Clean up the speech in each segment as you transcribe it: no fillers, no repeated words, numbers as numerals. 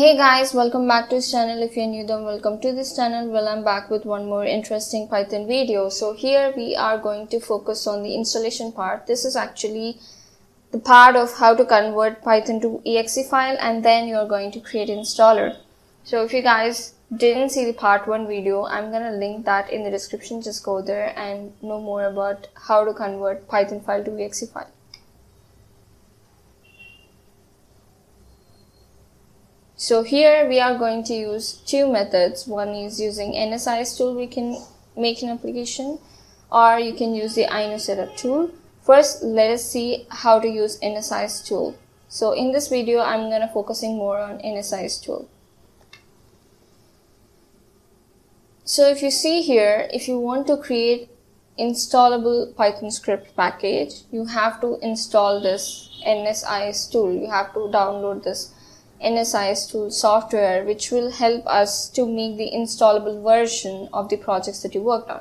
Hey guys, welcome back to this channel. If you're new, then welcome to this channel. Well, I'm back with one more interesting Python video. So here we are going to focus on the installation part. This is actually the part of how to convert Python to exe file, and then you're going to create an installer. So if you guys didn't see the part 1 video, I'm gonna link that in the description. Just go there and know more about how to convert Python file to exe file. So here we are going to use two methods. One is using NSIS tool, we can make an application, or you can use the INO setup tool. First, let us see how to use NSIS tool. So in this video, I'm going to focusing more on NSIS tool. So if you see here, if you want to create installable Python script package, you have to install this NSIS tool. You have to download this NSIS tool software, which will help us to make the installable version of the projects that you worked on.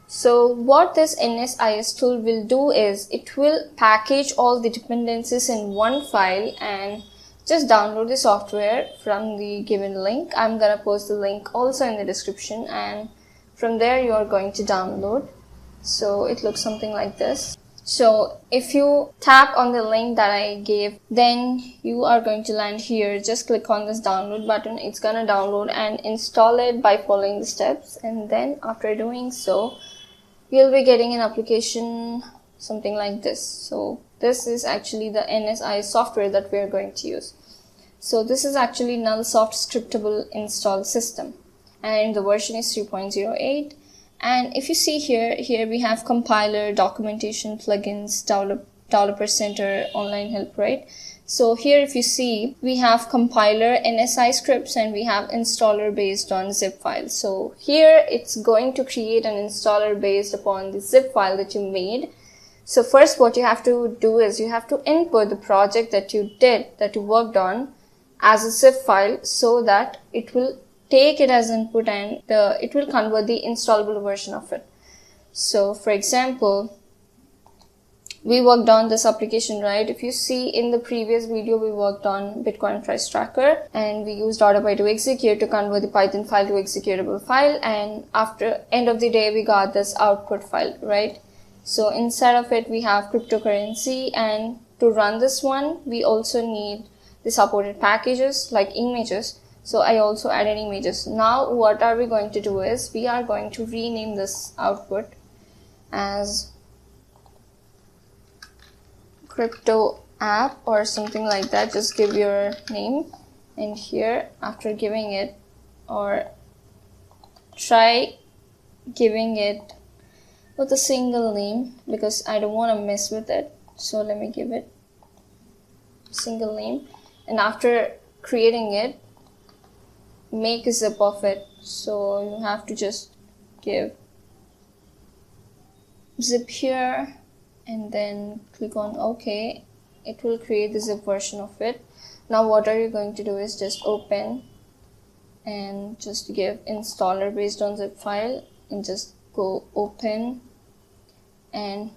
So what this NSIS tool will do is it will package all the dependencies in one file and just download the software from the given link. I'm gonna post the link also in the description, and from there you are going to download. So it looks something like this. So if you tap on the link that I gave, then you are going to land here. Just click on this download button. It's gonna download and install it by following the steps, and then after doing so, you'll be getting an application something like this. So this is actually the NSIS software that we are going to use. So this is actually nullsoft scriptable install system, and the version is 3.08. And if you see here we have compiler, documentation, plugins, developer center, online help, right? So here if you see, we have compiler, NSI scripts, and we have installer based on zip file. So here it's going to create an installer based upon the zip file that you made. So first what you have to do is you have to input the project that you worked on as a zip file, so that it will take it as input and it will convert the installable version of it. So for example, we worked on this application, right? If you see in the previous video, we worked on Bitcoin price tracker, and we used autopy to execute to convert the Python file to executable file, and after end of the day we got this output file, right? So inside of it we have cryptocurrency, and to run this one we also need the supported packages like images. So I also added images. Now what are we going to do is we are going to rename this output as crypto app or something like that. Just give your name, and here after giving it, or try giving it with a single name, because I don't want to mess with it. So let me give it a single name, and after creating it, make a zip of it. So you have to just give zip here and then click on OK. It will create the zip version of it. Now what are you going to do is just open and just give installer based on zip file, and just go open. And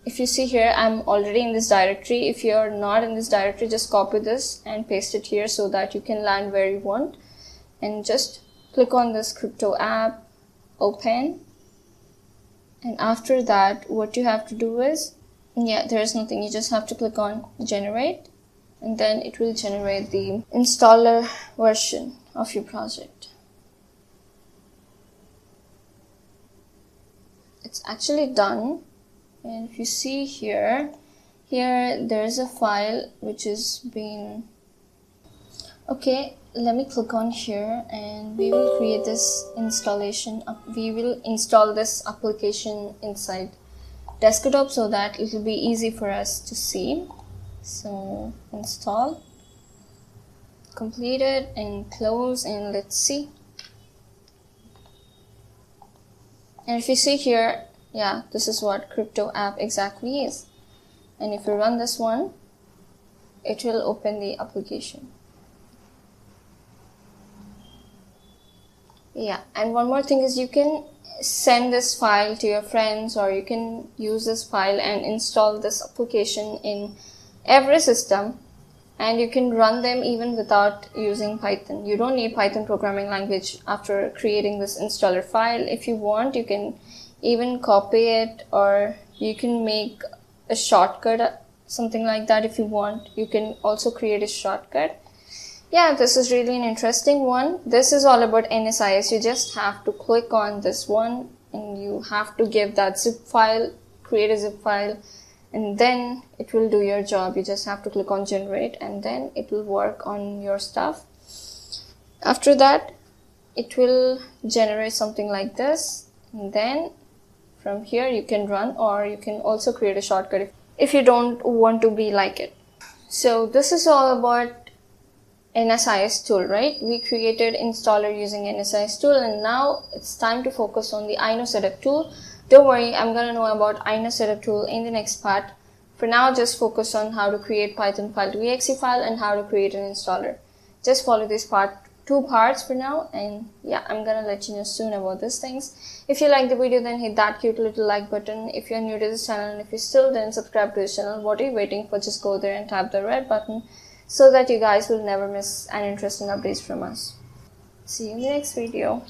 if you see here, I'm already in this directory. If you're not in this directory, just copy this and paste it here so that you can land where you want. And just click on this crypto app, open, and after that what you have to do is, there is nothing, you just have to click on generate, and then it will generate the installer version of your project. It's actually done, and if you see here there is a file which is being okay. Let me click on here, and we will create this installation. We will install this application inside desktop so that it will be easy for us to see. So install, completed, and close, and let's see. And if you see here, this is what crypto app exactly is. And if you run this one, it will open the application. And one more thing is you can send this file to your friends, or you can use this file and install this application in every system and you can run them even without using Python. You don't need Python programming language after creating this installer file. If you want, you can even copy it, or you can make a shortcut, something like that. If you want, you can also create a shortcut. Yeah, this is really an interesting one. This is all about NSIS. You just have to click on this one and you have to give that zip file, create a zip file, and then it will do your job. You just have to click on generate and then it will work on your stuff. After that, it will generate something like this, and then from here you can run, or you can also create a shortcut if you don't want to be like it. So this is all about NSIS tool, right? We created installer using NSIS tool, and now it's time to focus on the INO setup tool. Don't worry, I'm gonna know about INO setup tool in the next part. For now, just focus on how to create Python file to exe file and how to create an installer. Just follow these two parts for now, and yeah, I'm gonna let you know soon about these things. If you like the video, then hit that cute little like button. If you're new to this channel and if you still didn't subscribe to this channel, what are you waiting for? Just go there and tap the red button so that you guys will never miss an interesting updates from us. See you in the next video.